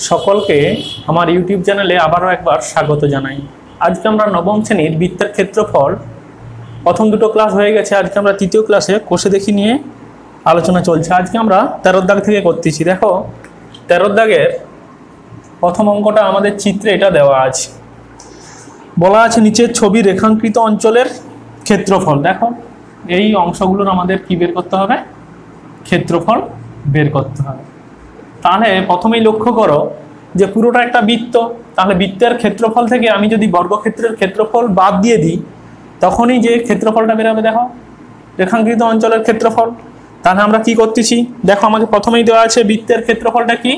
সকলকে আমার ইউটিউব চ্যানেলে আবারও একবার স্বাগত জানাই। আজকে আমরা নবম শ্রেণীর বৃত্তের ক্ষেত্রফল প্রথম দুটো ক্লাস হয়ে গেছে। আজকে আমরা তৃতীয় ক্লাসে কোষে দেখি নিয়ে আলোচনা চলছে। আজকে আমরা 13 দাগ থেকে করতেছি। দেখো 13 দাগের প্রথম অঙ্কটা আমাদের চিত্রে এটা দেওয়া আছে। বলা আছে নিচের ছবি রেখাঙ্কিত অঞ্চলের ক্ষেত্রফল। দেখো এই অংশগুলোর আমাদের কি বের করতে হবে? ক্ষেত্রফল বের করতে হবে। তাহলে প্রথমেই লক্ষ্য করো যে পুরোটা একটা বৃত্ত, তাহলে বৃত্তের ক্ষেত্রফল থেকে আমি যদি বর্গক্ষেত্রের ক্ষেত্রফল বাদ দিয়ে দিই তখনই যে ক্ষেত্রফলটা বেরোবে দেখো রেখাঙ্কিত অঞ্চলের ক্ষেত্রফল। তাহলে আমরা কি করতেছি দেখো, আমাকে প্রথমেই দেওয়া আছে বৃত্তের ক্ষেত্রফলটা কি,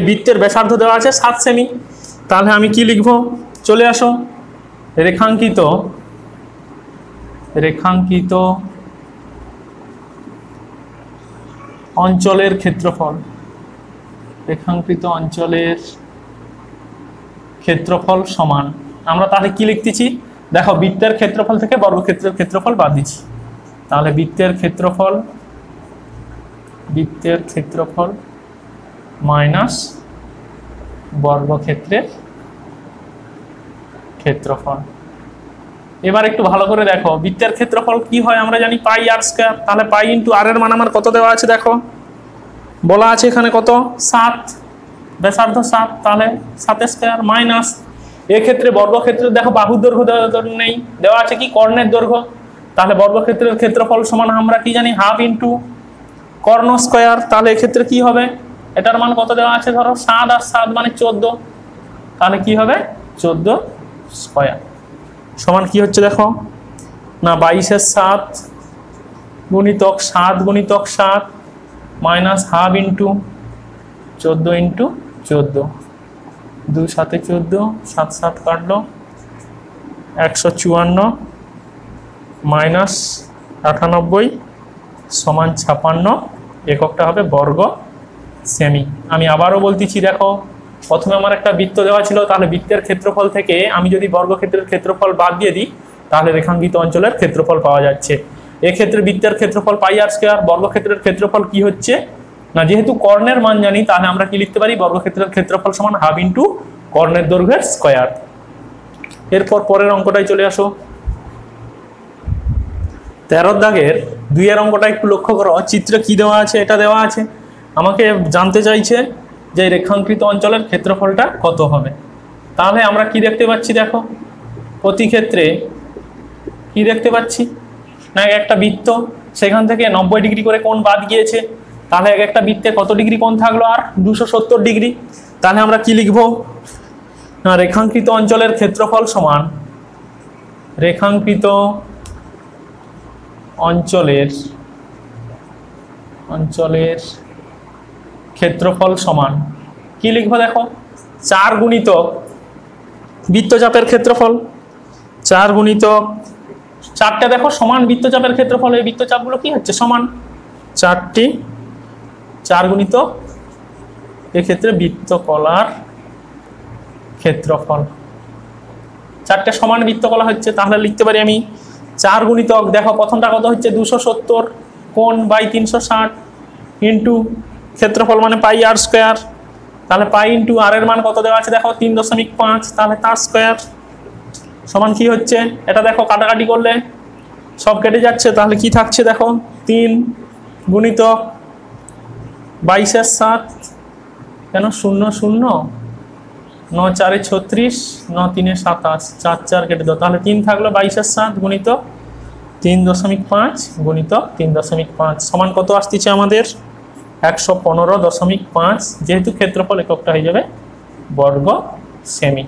বৃত্তের ব্যাসার্ধ দেওয়া আছে 7 সেমি। তাহলে আমি কি লিখব, চলে আসো, রেখাঙ্কিত অঞ্চলের ক্ষেত্রফল, রেখাঙ্কিত অঞ্চলের ক্ষেত্রফল সমান। আমরা তাহলে কি লিখতেছি দেখো, বৃত্তের ক্ষেত্রফল থেকে বর্গক্ষেত্রের ক্ষেত্রফল বাদ দিচ্ছি। তাহলে বৃত্তের ক্ষেত্রফল মাইনাস বর্গক্ষেত্রের ক্ষেত্রফল। এবার একটু ভালো করে দেখো বৃত্তের ক্ষেত্রফল কি হয় আমরা জানি পাই আর স্কয়ার। তাহলে পাই ইন্টু আর এর মান আমার কত দেওয়া আছে দেখো, বলা আছে এখানে কত 7, ব্যাসার্ধ 7, তাহলে 7 স্কয়ার মাইনাস এক্ষেত্রে বর্গক্ষেত্রে দেখো বাহুর দৈর্ঘ্য নেই, দেওয়া আছে কি কর্ণের দৈর্ঘ্য। তাহলে বর্গক্ষেত্রের ক্ষেত্রফল সমান আমরা কি জানি হাফ ইন্টু কর্ণ স্কয়ার। তাহলে এক্ষেত্রে কি হবে, এটার মান কত দেওয়া আছে ধরো 7 আর 7 মানে 14, তাহলে কি হবে 14 স্কয়ার সমান কি হচ্ছে দেখো না 22 এর 7 গুণিতক 7 গুণিতক 7 মাইনাস হাফ ইন্টু 14 ইন্টু 14, 2 7 14, 7 7 কাটলো 154 মাইনাস 98 সমান 56, এককটা হবে বর্গ সেমি। আমি আবারও বলতেছি দেখো, প্রথমে আমার একটা বৃত্ত দেওয়া ছিল, তাহলে বৃত্তের ক্ষেত্রফল থেকে আমি যদি বর্গক্ষেত্রের ক্ষেত্রফল বাদ দিয়ে দিই তাহলে রেখাঙ্কিত অঞ্চলের ক্ষেত্রফল পাওয়া যাচ্ছে। এক্ষেত্রে বৃত্তের ক্ষেত্রফল পাই আর স্কয়ার, বর্গক্ষেত্রের ক্ষেত্রফল কি হচ্ছে না, যেহেতু কর্ণের মান জানি তাহলে আমরা কি লিখতে পারি বর্গক্ষেত্রের ক্ষেত্রফল সমান হাফ ইন্টু কর্ণের দৈর্ঘ্যের স্কয়ার। এরপর পরের অঙ্কটায় চলে আসো। 13 দাগের 2 এর অঙ্কটা একটু লক্ষ্য করো, চিত্রে কি দেওয়া আছে, এটা দেওয়া আছে আমাকে জানতে চাইছে যে রেখাঙ্কিত অঞ্চলের ক্ষেত্রফলটা কত হবে। তাহলে আমরা কি দেখতে পাচ্ছি দেখো, প্রতি ক্ষেত্রে কি দেখতে পাচ্ছি না একটা বৃত্ত, সেখান থেকে 90 ডিগ্রি করে কোণ বাদ গিয়েছে। তাহলে একটা বৃত্তে কত ডিগ্রি কোণ থাকলো আর 270 ডিগ্রি। তাহলে আমরা কি লিখব না রেখাঙ্কিত অঞ্চলের ক্ষেত্রফল সমান রেখাঙ্কিত অঞ্চলের ক্ষেত্রফল সমান কি লিখবো দেখো 4 গুণিতক বৃত্তচাপের ক্ষেত্রফল, 4 গুণিতক 4টে দেখো সমান বৃত্তচাপের ক্ষেত্রফল। এই বৃত্তচাপগুলো কি হচ্ছে সমান 4টি, 4 গুণিতক এক্ষেত্রে বৃত্তকলার ক্ষেত্রফল, 4টে সমান বৃত্তকলা হচ্ছে। তাহলে লিখতে পারি আমি 4 গুণিতক দেখো প্রথমটা কত হচ্ছে 270 কোণ বাই 360 ইন্টু ক্ষেত্রফল মানে পাই আর স্কয়ার। তাহলে পাই ইন্টু আর এর মান কত দেওয়া আছে দেখো 3.5, তাহলে তার স্কয়ার সমান কি হচ্ছে, এটা দেখো কাটাকাটি করলে সব কেটে যাচ্ছে। তাহলে কি থাকছে দেখো 3 গুণিতক 22 এর 7 কেন 0 0 9 4 36 9 3 27, 4 4 কেটে দাও, তাহলে 3 থাকলো 22 এর 7 গুণিতক 3.5 গুণিতক 3.5 সমান কত আসতেছে আমাদের 115.5, যেহেতু ক্ষেত্রফল এককটা হয়ে যাবে বর্গ সেমি।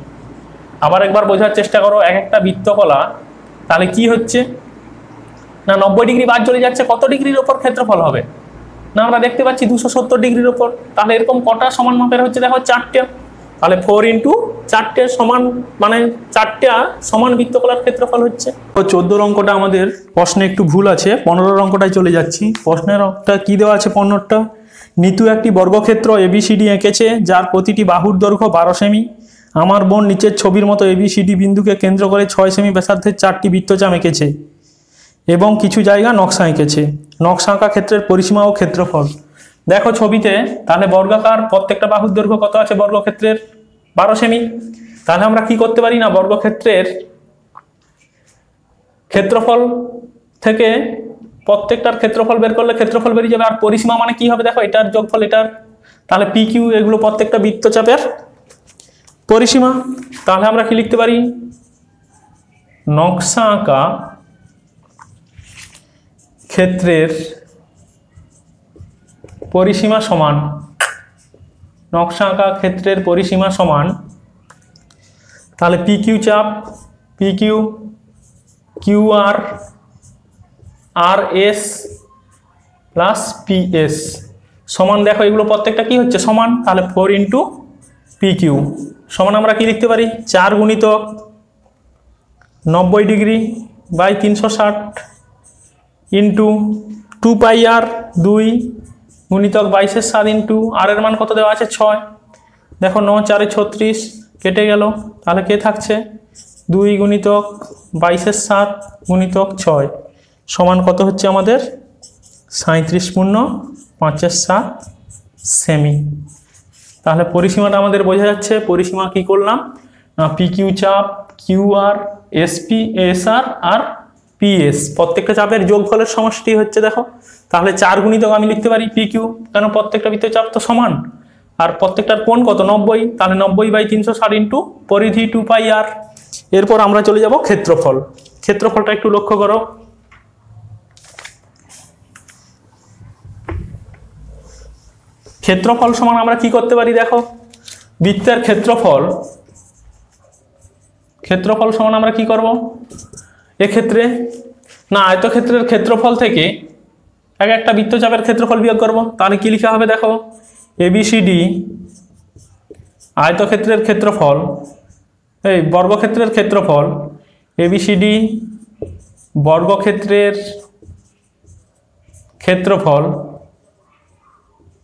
আবার একবার বোঝার চেষ্টা করো, একটা বৃত্তকলা তাহলে কি হচ্ছে না 90 ডিগ্রি বাদ চলে যাচ্ছে, কত ডিগ্রির ওপর ক্ষেত্রফল হবে না আমরা দেখতে পাচ্ছি 270 ডিগ্রির ওপর। তাহলে এরকম কটা সমান মাপের হচ্ছে দেখো 4টে, তাহলে 4 ইন্টু 4টে সমান মানে 4টা সমান বৃত্তকলার ক্ষেত্রফল হচ্ছে। তো 14 অঙ্কটা আমাদের প্রশ্নে একটু ভুল আছে, 15 অঙ্কটায় চলে যাচ্ছি। প্রশ্নের অঙ্কটা কি দেওয়া আছে 15টা, নিতু একটি বর্গক্ষেত্র এবিসিডি এঁকেছে যার প্রতিটি বাহুর দৈর্ঘ্য 12 সেমি। আমার বোন নিচের ছবির মতো এবিসিডি বিন্দুকে কেন্দ্র করে 6 সেমি ব্যাসার্ধের 4টি বৃত্তচাপ এঁকেছে এবং কিছু জায়গা নকশা এঁকেছে। নকশা আঁকা ক্ষেত্রের পরিসীমা ও ক্ষেত্রফল। দেখো ছবিতে, তাহলে বর্গাকার প্রত্যেকটা বাহুর দৈর্ঘ্য কত আছে বর্গক্ষেত্রের? 12 সেমি। তাহলে আমরা কি করতে পারি না, বর্গক্ষেত্রের ক্ষেত্রফল থেকে প্রত্যেকটার ক্ষেত্রফল বের করলে ক্ষেত্রফল বেরিয়ে যাবে। আর পরিসীমা মানে কি হবে দেখো, এটার যোগফল এটার। তাহলে পি কিউ এগুলো প্রত্যেকটা বৃত্তচাপের পরিসীমা। তাহলে আমরা কি লিখতে পারি, নকশা আঁকা ক্ষেত্রের পরিসীমা সমান, নকশা আঁকা ক্ষেত্রের পরিসীমা সমান, তাহলে পি কিউ চাপ, পি কিউ কিউ আর আর এস প্লাস পি এস সমান, দেখো এগুলো প্রত্যেকটা কি হচ্ছে সমান, তাহলে 4 ইন্টু পি কিউ সমান আমরা কি লিখতে পারি, 4 গুণিতক 90 ডিগ্রি বাই 360 ইন্টু 2 পাই আর 2 গুণিতক 22/7 ইন্টু আর এর মান কত দেওয়া আছে 6। দেখো 9 4 36 কেটে গেল, তাহলে কে থাকছে 2 গুণিতক 22/7 গুণিতক 6 সমান কত হচ্ছে আমাদের 37.5/7 সেমি। তাহলে পরিসীমাটা আমাদের বোঝা যাচ্ছে। পরিসীমা কি করলাম না, পি কিউ চাপ, কিউ আর, এসপি, এস আর পি এস প্রত্যেকটা চাপের যোগফলের সমষ্টি হচ্ছে দেখো। তাহলে 4 গুণিতক আমি লিখতে পারি পি কিউ, কেন প্রত্যেকটা বৃত্তচাপ তো সমান, আর প্রত্যেকটার কোণ কত 90, তাহলে 90/360 ইন্টু পরিধি 2 পাই আর। এরপর আমরা চলে যাব ক্ষেত্রফল। ক্ষেত্রফলটা একটু লক্ষ্য করো, ক্ষেত্রফল সমান আমরা কি করতে পারি দেখো, বৃত্তের ক্ষেত্রফল, ক্ষেত্রফল সমান আমরা কি করব এক্ষেত্রে না, আয়তক্ষেত্রের ক্ষেত্রফল থেকে এক একটা বৃত্তচাপের ক্ষেত্রফল বিয়োগ করব। তাহলে কি লেখা হবে দেখো, এবিসিডি আয়তক্ষেত্রের ক্ষেত্রফল, এই বর্গক্ষেত্রের ক্ষেত্রফল, এবিসিডি বর্গক্ষেত্রের ক্ষেত্রফল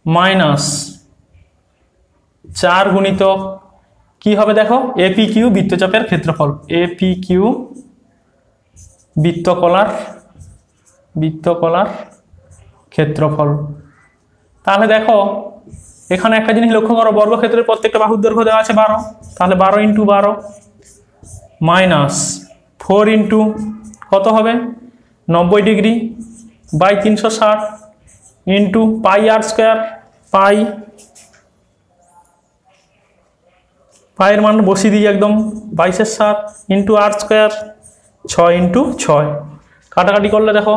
মাইনাস 4 গুণিতক কি হবে দেখো, এপি কিউ বৃত্তচাপের ক্ষেত্রফল, এপি কিউ বৃত্তকলার ক্ষেত্রফল। তাহলে দেখো এখানে একটা জিনিস লক্ষ্য করো, বর্গক্ষেত্রের প্রত্যেকটা বাহুর দৈর্ঘ্য দেওয়া আছে 12, তাহলে 12 ইন্টু 12 মাইনাস 4 ইন্টু কত হবে 90 degree by 360 into pi r square, পায়ের মান বসিয়ে দিই একদম 22/7 ইন্টু আর স্কোয়ার 6 ইন্টু 6, কাটাকাটি করলে দেখো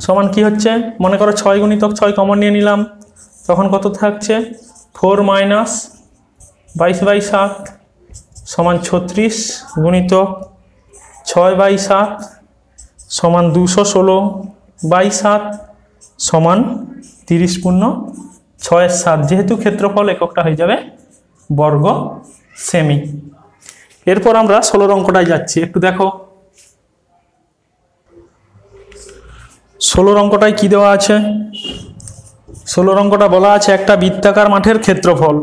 সমান কি হচ্ছে, মনে করো 6 গুণিতক 6 কমন নিয়ে নিলাম, তখন কত থাকছে 4 মাইনাস 22/7 সমান 36 গুণিতক 6/7 সমান 216/7 সমান 30.67। যেহেতু ক্ষেত্রফল এককটা হয়ে যাবে বর্গ সেমি। এরপর আমরা 16 অঙ্কটায় যাচ্ছি, একটু দেখো 16 অঙ্কটায় কি দেওয়া আছে। 16 অঙ্কটা বলা আছে একটা বৃত্তাকার মাঠের ক্ষেত্রফল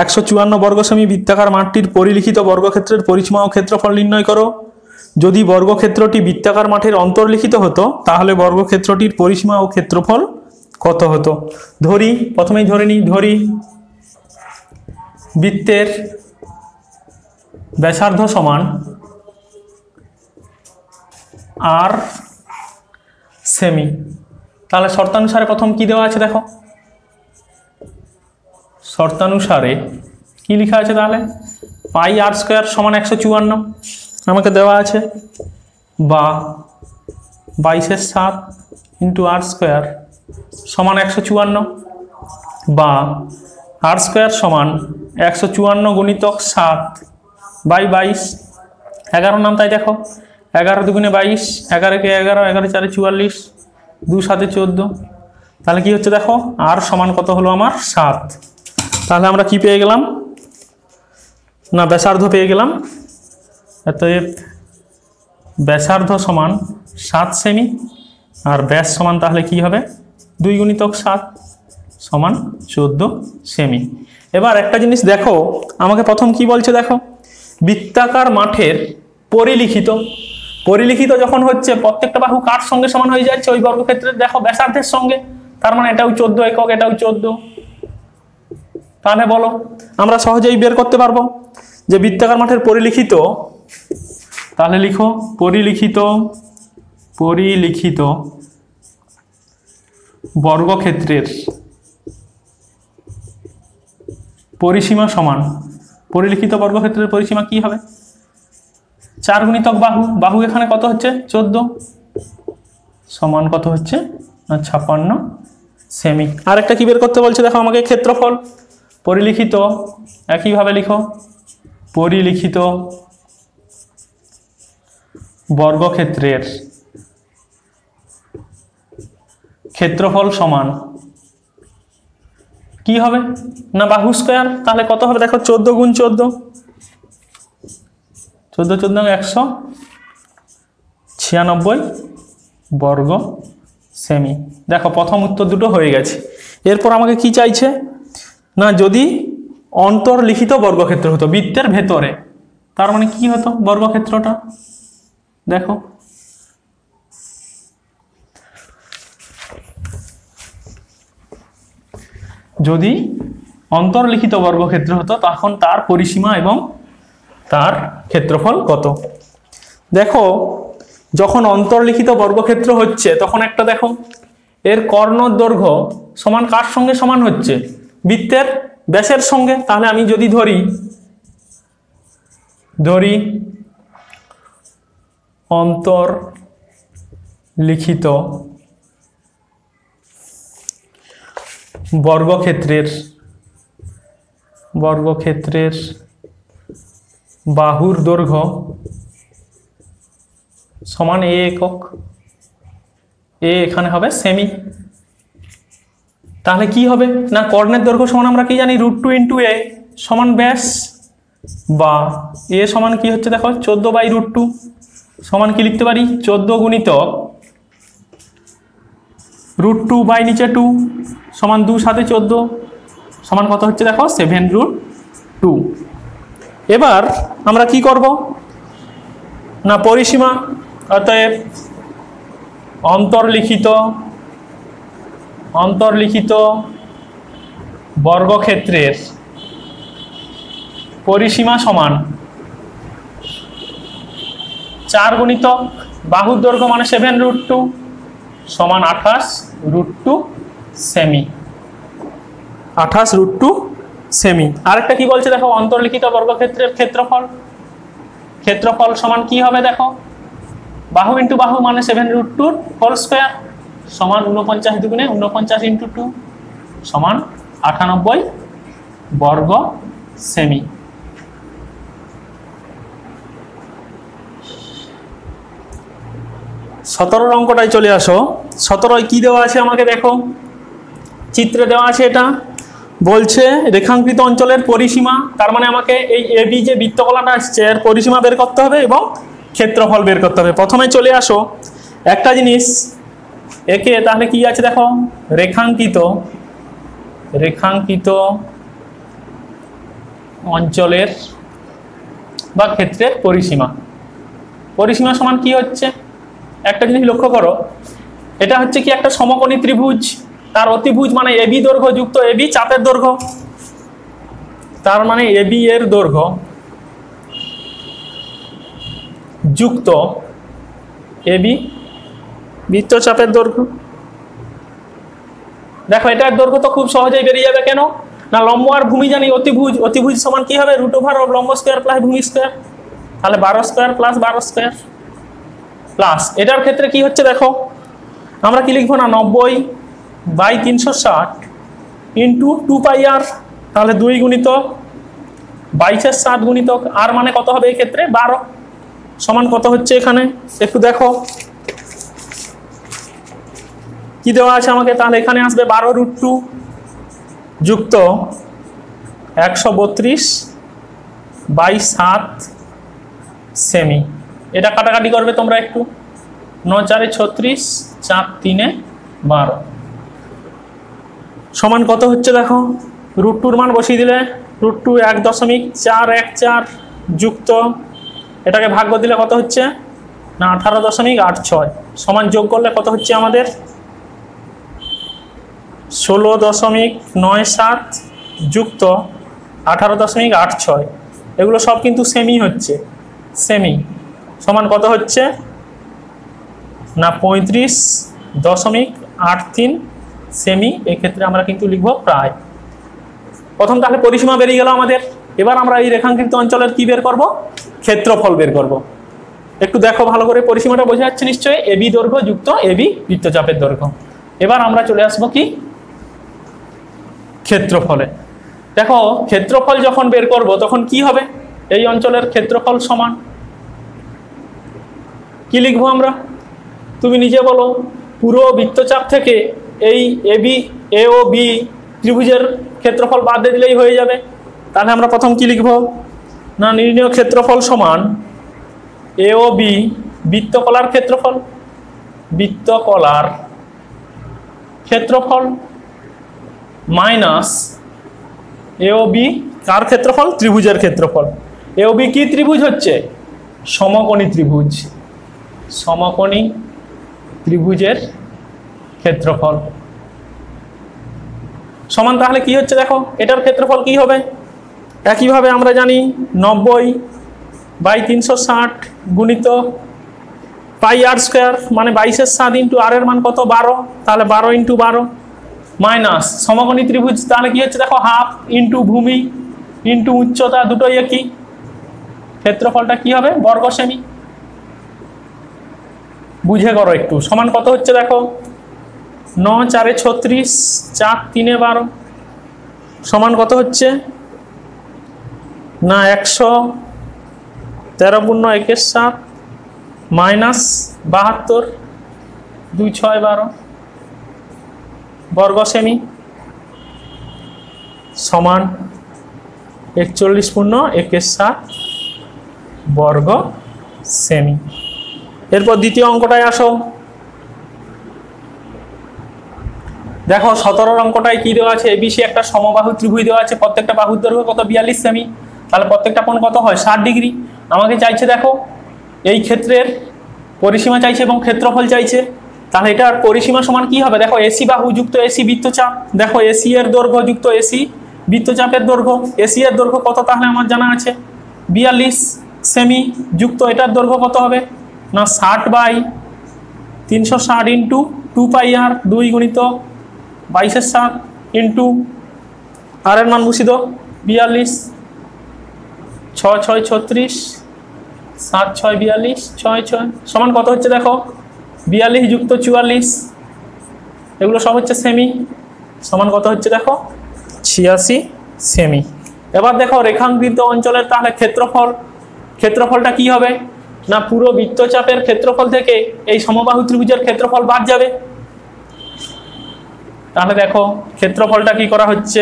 154 বর্গ সেমি, বৃত্তাকার মাঠটির পরিলিখিত বর্গক্ষেত্রের পরিসীমা ও ক্ষেত্রফল নির্ণয় করো। যদি বর্গক্ষেত্রটি বৃত্তাকার মাঠের অন্তর্লিখিত হতো তাহলে বর্গক্ষেত্রটির পরিসীমা ও ক্ষেত্রফল কত হতো। ধরি, প্রথমেই ধরে নিই, ধরি বৃত্তের ব্যাসার্ধ সমান আর সেমি। তাহলে শর্তানুসারে প্রথম কি দেওয়া আছে দেখো, শর্তানুসারে কি লেখা আছে, তাহলে পাই আর স্কোয়ার সমান 154 আমাকে দেওয়া আছে, বা 22/7 ইন্টু আর স্কোয়ার সমান 154, বা আর স্কোয়ার সমান 154 গুণিতক 7 বাই 22, 11 নাম তাই দেখো 11 দুগুণে 22, 11 কে 11, 11 4 44, 2 7 14, তাহলে কি হচ্ছে দেখো আর সমান কত হলো আমার 7। তাহলে আমরা কি পেয়ে গেলাম না, ব্যাসার্ধ পেয়ে গেলাম। অতএব ব্যাসার্ধ সমান 7 সেমি, আর ব্যাস সমান তাহলে কি হবে 2 গুণিতক 7 সমান 14 সেমি। এবার একটা জিনিস দেখো, আমাকে প্রথম কি বলছে দেখো, বৃত্তাকার মাঠের পরিলিখিত, পরিলিখিত যখন হচ্ছে প্রত্যেকটা বাহু কার সঙ্গে সমান হয়ে যাচ্ছে, ওই বর্গক্ষেত্রের দেখো ব্যাসার্ধের সঙ্গে, তার মানে এটাও 14 একক, এটাও 14। তাহলে বলো আমরা সহজেই বের করতে পারবো যে বৃত্তাকার মাঠের পরিলিখিত, তাহলে লিখো পরিলিখিত বর্গক্ষেত্রের পরিসীমা সমান, পরিলিখিত বর্গক্ষেত্রের পরিসীমা কি হবে? 4 গুণিতক বাহু, বাহু এখানে কত হচ্ছে 14, সমান কত হচ্ছে না 56 সেমি। আরেকটা কি বের করতে বলছে দেখো আমাকে, ক্ষেত্রফল। পরিলিখিত একইভাবে লিখো, পরিলিখিত বর্গক্ষেত্রের ক্ষেত্রফল সমান কি হবে না বাহু স্কয়ার। তাহলে কত হবে দেখো 14 গুণ 14, 14 14 196 বর্গ সেমি। দেখো প্রথম উত্তর দুটো হয়ে গেছে। এরপর আমাকে কি চাইছে না যদি অন্তর্লিখিত বর্গক্ষেত্র হতো বৃত্তের ভেতরে, তার মানে কি হতো বর্গক্ষেত্রটা দেখো, যদি অন্তর্লিখিত বর্গক্ষেত্র হতো তখন তার পরিসীমা এবং তার ক্ষেত্রফল কত। দেখো যখন অন্তর্লিখিত বর্গক্ষেত্র হচ্ছে তখন একটা দেখো এর কর্ণ দৈর্ঘ্য সমান কার সঙ্গে সমান হচ্ছে, বৃত্তের ব্যাসের সঙ্গে। তাহলে আমি যদি ধরি অন্তর্লিখিত বর্গক্ষেত্রের বাহুর দৈর্ঘ্য সমান এ একক, এ এখানে হবে সেমি। তাহলে কি হবে না কর্ণের দৈর্ঘ্য সমান আমরা কি জানি √2 × এ সমান ব্যাস, বা এ সমান কি হচ্ছে দেখো 14/√2 সমান কি লিখতে পারি 14 গুণিতক √2 বাই নিচে 2 সমান 2 7 14 সমান কত হচ্ছে দেখো 7√2। এবার আমরা কি করব না পরিসীমা, অতএব অন্তর্লিখিত বর্গক্ষেত্রের পরিসীমা সমান 4 গুণিতক বাহুর দৈর্ঘ্য মানে 7√2 সমান 28√2 সেমি, 28√2 সেমি। আরেকটা কি বলছে দেখো অন্তর্লিখিত বর্গক্ষেত্রের ক্ষেত্রফল সমান কি হবে দেখো বাহু ইন্টু বাহু মানে 7√2 হোল স্কয়ার সমান 49 দুগুণে 49 × 2 সমান 98 বর্গ সেমি। সতেরোর অঙ্কটায় চলে আসো। 17 কি দেওয়া আছে আমাকে দেখো, চিত্রে দেওয়া আছে, এটা বলছে রেখাঙ্কিত অঞ্চলের পরিসীমা, তার মানে আমাকে এই এবি যে বৃত্তকলাটা আসছে এর পরিসীমা বের করতে হবে এবং ক্ষেত্রফল বের করতে হবে। প্রথমে চলে আসো একটা জিনিস একে, তাহলে কি আছে দেখো রেখাঙ্কিত অঞ্চলের বা ক্ষেত্রের পরিসীমা সমান কি হচ্ছে, একটা জিনিস লক্ষ্য করো, এটা হচ্ছে কি একটা সমকোণী ত্রিভুজ, তার অতিভুজ মানে এবি দৈর্ঘ্য যুক্ত এবি চাপের দৈর্ঘ্য, তার মানে এবি এর দৈর্ঘ্য যুক্ত এবি বৃত্তচাপের দৈর্ঘ্য। দেখো এটার দৈর্ঘ্য তো খুব সহজেই বেরিয়ে যাবে, কেন না লম্ব আর ভূমি জানি, অতিভুজ সমান কি হবে √ওভার লম্ব স্কয়ার প্লাস ভূমি স্কয়ার, তাহলে 12 স্কয়ার প্লাস 12 স্কয়ার প্লাস এটার ক্ষেত্রে কি হচ্ছে দেখো আমরা কি লিখবো না 90/360 ইন্টু 2πr, তাহলে 2 গুণিতক 22 7 গুণিতক আর মানে কত হবে এই ক্ষেত্রে 12 সমান কত হচ্ছে এখানে একটু দেখো কি দেওয়া আছে আমাকে, তাহলে এখানে আসবে 12√2 যুক্ত 132/7 সেমি। এটা কাটাকাটি করবে তোমরা একটু, 9 4 36 4 3 12 সমান কত হচ্ছে দেখো √2 মান বসিয়ে দিলে √2 1.414 যুক্ত এটাকে ভাগ দিলে কত হচ্ছে না 18.86 সমান যোগ করলে কত হচ্ছে আমাদের 16.97 যুক্ত 18.86 এগুলো সব কিন্তু সেমি হচ্ছে সেমি সমান কত হচ্ছে না 35.83 সেমি। এক্ষেত্রে আমরা কিন্তু লিখব প্রায়। প্রথম তাহলে পরিসীমা বেরিয়ে গেল আমাদের। এবার আমরা এই রেখাঙ্কিত অঞ্চলের কি বের করব ক্ষেত্রফল বের করব। একটু দেখো ভালো করে পরিসীমাটা বোঝা যাচ্ছে নিশ্চয়ই এবি দৈর্ঘ্য যুক্ত এবি বৃত্তচাপের দৈর্ঘ্য। এবার আমরা চলে আসবো কি ক্ষেত্রফলে। দেখো ক্ষেত্রফল যখন বের করব তখন কি হবে এই অঞ্চলের ক্ষেত্রফল সমান কি লিখবো আমরা তুমি নিজে বলো। পুরো বৃত্তচাপ থেকে এই এবি এ ও বি ত্রিভুজের ক্ষেত্রফল বাদ দিয়ে দিলেই হয়ে যাবে। তাহলে আমরা প্রথম কি লিখব না নির্ণেয় ক্ষেত্রফল সমান এ ও বি বৃত্তকলার ক্ষেত্রফল বৃত্তকলার ক্ষেত্রফল মাইনাস এ ও বি কার ক্ষেত্রফল ত্রিভুজের ক্ষেত্রফল। এ ও বি কি ত্রিভুজ হচ্ছে সমকোণী ত্রিভুজ সমকোণী ত্রিভুজের ক্ষেত্রফল সমান তাহলে কি হচ্ছে দেখো এটার ক্ষেত্রফল কি হবে একইভাবে আমরা জানি 90/360 গুণিত পাই আর স্কোয়ার মানে 22/7 ইন্টু আর এর মান কত 12 তাহলে 12 × 12 মাইনাস সমকোণী ত্রিভুজ তাহলে কি হচ্ছে দেখো হাফ ইন্টু ভূমি ইন্টু উচ্চতা দুটোই একই ক্ষেত্রফলটা কি হবে বর্গ সেমি। বুঝে করো একটু সমান কত হচ্ছে দেখো 9 × 4 = 36 4 × 3 = 12 সমান কত হচ্ছে না 113 × 1 = 7 মাইনাস 72 2 × 6 = 12 বর্গ সেমি সমান 41 × 1 = 7 বর্গ সেমি। এরপর দ্বিতীয় অঙ্কটায় আসো। দেখো 17 অঙ্কটায় কি দেওয়া আছে এবিসি একটা সমবাহু ত্রিভুজ দেওয়া আছে প্রত্যেকটা বাহুর দৈর্ঘ্য কত 42 সেমি তাহলে প্রত্যেকটা কোণ কত হয় 60 ডিগ্রি। আমাকে চাইছে দেখো এই ক্ষেত্রের পরিসীমা চাইছে এবং ক্ষেত্রফল চাইছে তাহলে এটার পরিসীমা সমান কি হবে দেখো এসি বাহু যুক্ত এসি বৃত্তচাপ দেখো এসি এর দৈর্ঘ্য যুক্ত এসি বৃত্তচাপের দৈর্ঘ্য এসি এর দৈর্ঘ্য কত তাহলে আমার জানা আছে 42 সেমি যুক্ত এটার দৈর্ঘ্য কত হবে না 60/360 ইন্টু 2πr 2 গুণিত 22/7 ইন্টু আর এর মান বসিয়ে দাও 42 6 × 6 = 36 7 × 6 = 42 6 × 6 সমান কত হচ্ছে দেখো 42 যুক্ত 44 এগুলো সব হচ্ছে সেমি সমান কত হচ্ছে দেখো 86 সেমি। এবার দেখো রেখাঙ্কিত অঞ্চলের তাহলে ক্ষেত্রফলটা কি হবে না পুরো বৃত্তচাপের ক্ষেত্রফল থেকে এই সমবাহু ত্রিভুজের ক্ষেত্রফল বাদ যাবে। তাহলে দেখো ক্ষেত্রফলটা কি করা হচ্ছে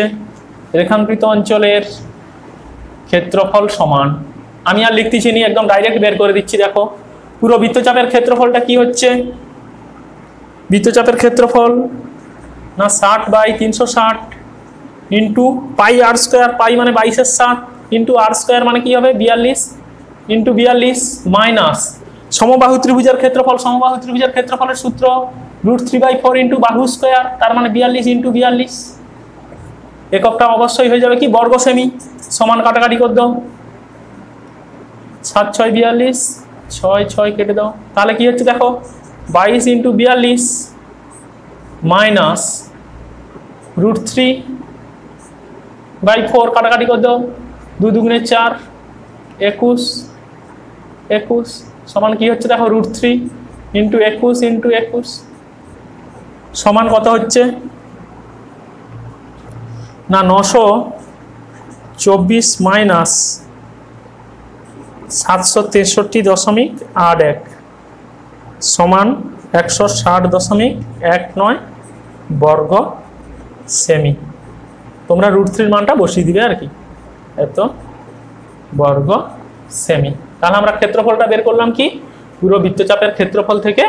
রেখাঙ্কিত অঞ্চলের ক্ষেত্রফল সমান আমি আর লিখতেছি নি একদম ডাইরেক্ট বের করে দিচ্ছি। দেখো পুরো বৃত্তচাপের ক্ষেত্রফলটা কি হচ্ছে বৃত্তচাপের ক্ষেত্রফল না 60/360 ইন্টু পাই আর স্কোয়ার পাই মানে 22/7 ইন্টু আর স্কোয়ার মানে কি হবে 42 ইন্টু 42 মাইনাস সমবাহু ত্রিভুজের ক্ষেত্রফল সমবাহু ত্রিভুজের ক্ষেত্রফলের সূত্র √3/4 ইন্টু বাহু স্কোয়ার তার মানে 42 ইন্টু 42 এককটা অবশ্যই হয়ে যাবে কি বর্গ সেমি সমান কাটাকাটি করে দাও 7 × 6 = 42 6 × 6 কেটে দাও তাহলে কি হচ্ছে দেখো 22 ইন্টু 42 মাইনাস √3/4 কাটাকাটি করে দাও 2 × 2 = 4 21 সমান কি হচ্ছে দেখো √3 ইন্টু 21 ইন্টু 21 সমান কত হচ্ছে না 924 মাইনাস 763.81 সমান 160.19 বর্গ সেমি। তোমরা √3 মানটা বসিয়ে দিবে আর কি এত বর্গ সেমি। তাহলে আমরা ক্ষেত্রফলটা বের করলাম কি পুরো বৃত্তচাপের ক্ষেত্রফল থেকে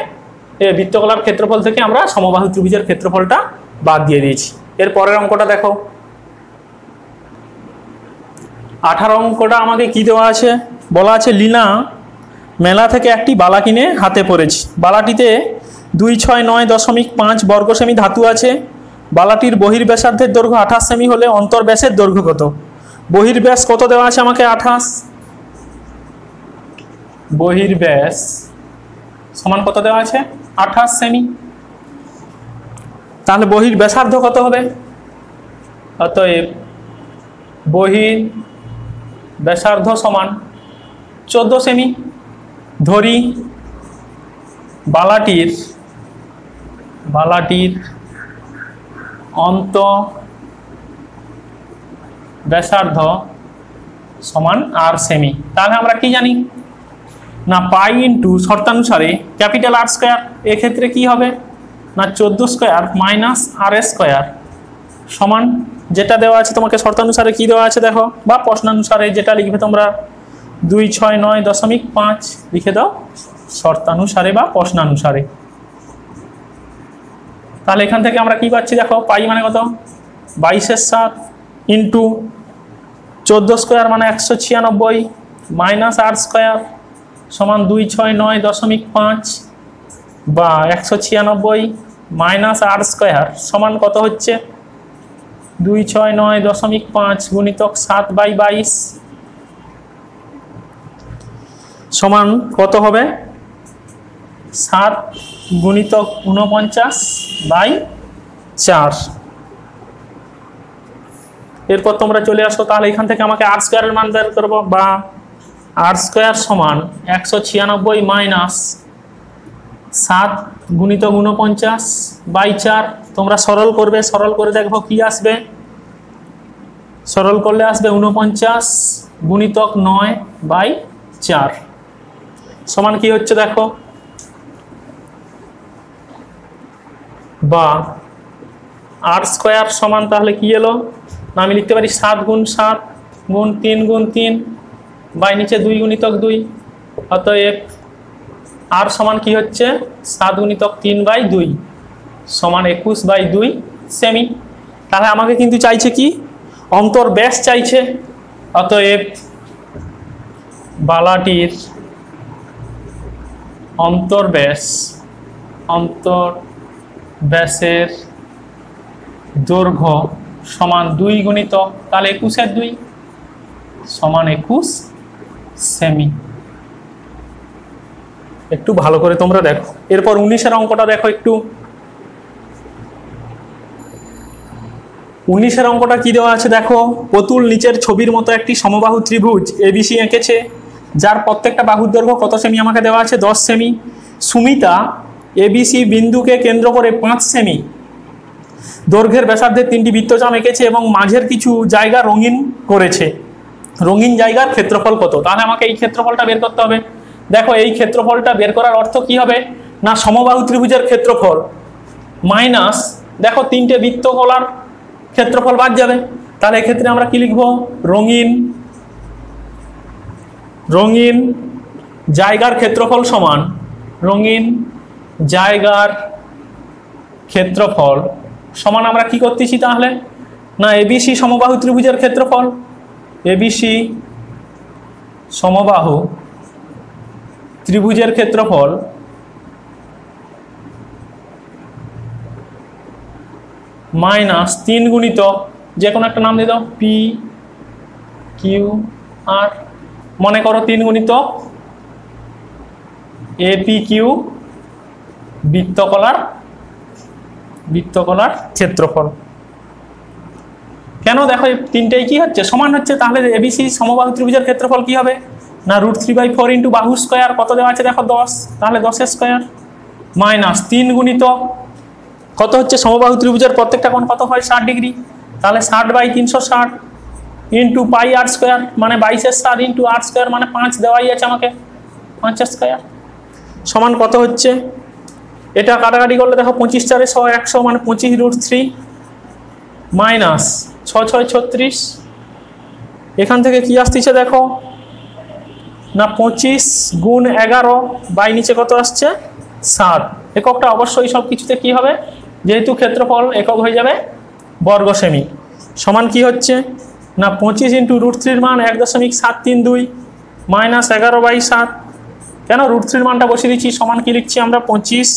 বৃত্তকলার ক্ষেত্রফল থেকে আমরা সমবাহু ত্রিভুজের ক্ষেত্রফলটা বাদ দিয়ে দিয়েছি। এর পরের অঙ্কটা দেখো 18 অঙ্কটা আমাকে কি দেওয়া আছে বলা আছে লিনা মেলা থেকে একটি বালা কিনে হাতে পড়েছি। বালাটিতে 269.5 বর্গ সেমি ধাতু আছে। বালাটির বহির্ব্যাসার্ধের দৈর্ঘ্য 28 সেমি হলে অন্তর্ব্যাসের দৈর্ঘ্য কত? বহির্ব্যাস কত দেওয়া আছে আমাকে? 28। বহির্ব্যাস সমান কত দেওয়া আছে? 28 সেমি। তাহলে বহির্ব্যাসার্ধ কত হবে? অতএব বহির্ব্যাসার্ধ সমান 14 সেমি। ধরি বালাটির ব্যাসার্ধ সমান আর সেমি। তাহলে আমরা কি জানি না পাই ইন্টু শর্তানুসারে ক্যাপিটাল আর স্কোয়ার। এক্ষেত্রে কি হবে না 14 স্কোয়ার মাইনাস আর স্কোয়ার সমান যেটা দেওয়া আছে তোমাকে শর্তানুসারে কি দেওয়া আছে দেখো, বা প্রশ্নানুসারে যেটা লিখবে তোমরা 269.5 লিখে দাও শর্তানুসারে বা প্রশ্নানুসারে। তাহলে এখান থেকে আমরা কি পাচ্ছি দেখো, পাই মানে কত 22/7 ইন্টু 14 স্কোয়ার মানে 196 মাইনাস আর স্কোয়ার সমান 269.5 বা 196 মাইনাস আর স্কোয়ার সমান কত হচ্ছে 269.5 গুণিতক 7/22 সমান কত হবে 7 গুণিতক 49/4। এরপর তোমরা চলে আসো। তাহলে এখান থেকে আমাকে আর স্কোয়ারের মান বের করবো, বা আর স্কোয়ার সমান 196 মাইনাস 7 গুণিতক 49/4। তোমরা সরল করবে, সরল করে দেখবো কি আসবে। সরল করলে আসবে 49 গুণিতক 9/4 সমান কি হচ্ছে দেখো, বা আর স্কোয়ার সমান তাহলে কি এলো না আমি লিখতে পারি 7 গুণ 7 গুণ 3 গুণ 3 বাই নিচে 2 গুণিতক 2। অতএব আর সমান কি হচ্ছে 7 গুণিতক 3/2 সমান 21/2 সেমি। তাহলে আমাকে কিন্তু চাইছে কি অন্তর্ব্যাস চাইছে। অতএব বালাটির অন্তর্ব্যাসের দৈর্ঘ্য সমান 2 গুণিতক তাহলে 21/2 সমান 21 সেমি। একটু ভালো করে তোমরা দেখো। এরপর 19-এর অঙ্কটা দেখো একটু। 19-এর অঙ্কটা কি দেওয়া আছে দেখো, পুতুল নিচের ছবির মতো একটি সমবাহু ত্রিভুজ এবিসি এঁকেছে, যার প্রত্যেকটা বাহুর দৈর্ঘ্য কত সেমি আমাকে দেওয়া আছে 10 সেমি। সুমিতা এবিসি বিন্দুকে কেন্দ্র করে 5 সেমি দৈর্ঘ্যের ব্যাসার্ধের 3টি বৃত্তচাপ এঁকেছে এবং মাঝের কিছু জায়গা রঙিন করেছে। রঙিন জায়গার ক্ষেত্রফল কত? তাহলে আমাকে এই ক্ষেত্রফলটা বের করতে হবে। দেখো এই ক্ষেত্রফলটা বের করার অর্থ কি হবে না সমবাহু ত্রিভুজের ক্ষেত্রফল মাইনাস দেখো 3টে বৃত্তকলার ক্ষেত্রফল বাদ যাবে। তাহলে এক্ষেত্রে আমরা কি লিখব, রঙিন জায়গার ক্ষেত্রফল সমান রঙিন জায়গার ক্ষেত্রফল সমান আমরা কি করতেছি তাহলে না এবিসি সমবাহু ত্রিভুজের ক্ষেত্রফল, এবিসি সমবাহু ত্রিভুজের ক্ষেত্রফল মাইনাস 3 গুণিতক যে কোনো একটা নাম দিয়ে দাও পি কিউ আর, মনে করো 3 গুণিতক এপি কিউ বৃত্তকলার ক্ষেত্রফল। কেন দেখো এই তিনটেই কি হচ্ছে সমান হচ্ছে, তাহলে এবিসি সমবাহু ত্রিভুজের ক্ষেত্রফল কি হবে না √3/4 ইন্টু বাহু স্কোয়ার কত দেওয়া আছে দেখো 10, তাহলে 10 স্কোয়ার মাইনাস 3 গুণিতক কত হচ্ছে সমবাহু ত্রিভুজের প্রত্যেকটা কোণ কত হয় 60 ডিগ্রি, তাহলে 60/360 ইন্টু পাই আর স্কোয়ার মানে 22/7 ইন্টু আর স্কোয়ার মানে 5 দেওয়াই আছে আমাকে 5 স্কোয়ার সমান কত হচ্ছে। এটা কাটাকাটি করলে দেখো 25 4 100 মানে 25√3 মাইনাস 6 6 36। এখান থেকে কি আসতেছে দেখো না 25 গুণ 11 বাই নিচে কত আসছে 7। এককটা অবশ্যই সব কিছুতে কি হবে যেহেতু ক্ষেত্রফল একক হয়ে যাবে বর্গ সেমি সমান কি হচ্ছে না 25 ইন্টু √3 মান 1.732 মাইনাস 11/7 কেন √3 এর মানটা বসিয়ে দিচ্ছি, সমান কি লিখছি আমরা 25,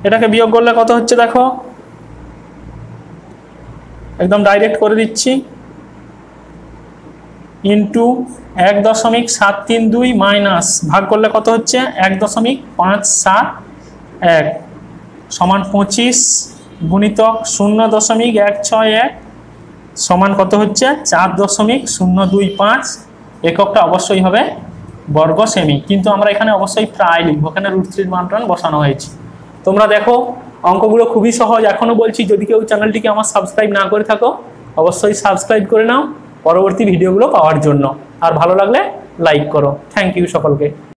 এটাকে বিয়োগ করলে কত হচ্ছে দেখো, একদম ডাইরেক্ট করে দিচ্ছি, ইন্টু 1.732 মাইনাস ভাগ করলে কত হচ্ছে 1.571 সমান 25 গুণিতক 0.161 সমান কত হচ্ছে 4.025, এককটা অবশ্যই হবে বর্গ সেমি, কিন্তু আমরা এখানে অবশ্যই প্রায় লিখবো, এখানে √3 এর মানটা বসানো হয়েছে। তোমরা দেখো অঙ্কগুলো খুবই সহজ। এখনো বলছি, যদি কেউ চ্যানেলটিকে আমার সাবস্ক্রাইব না করে থাকো অবশ্যই সাবস্ক্রাইব করে নাও পরবর্তী ভিডিওগুলো পাওয়ার জন্য, আর ভালো লাগলে লাইক করো। থ্যাংক ইউ সকলকে।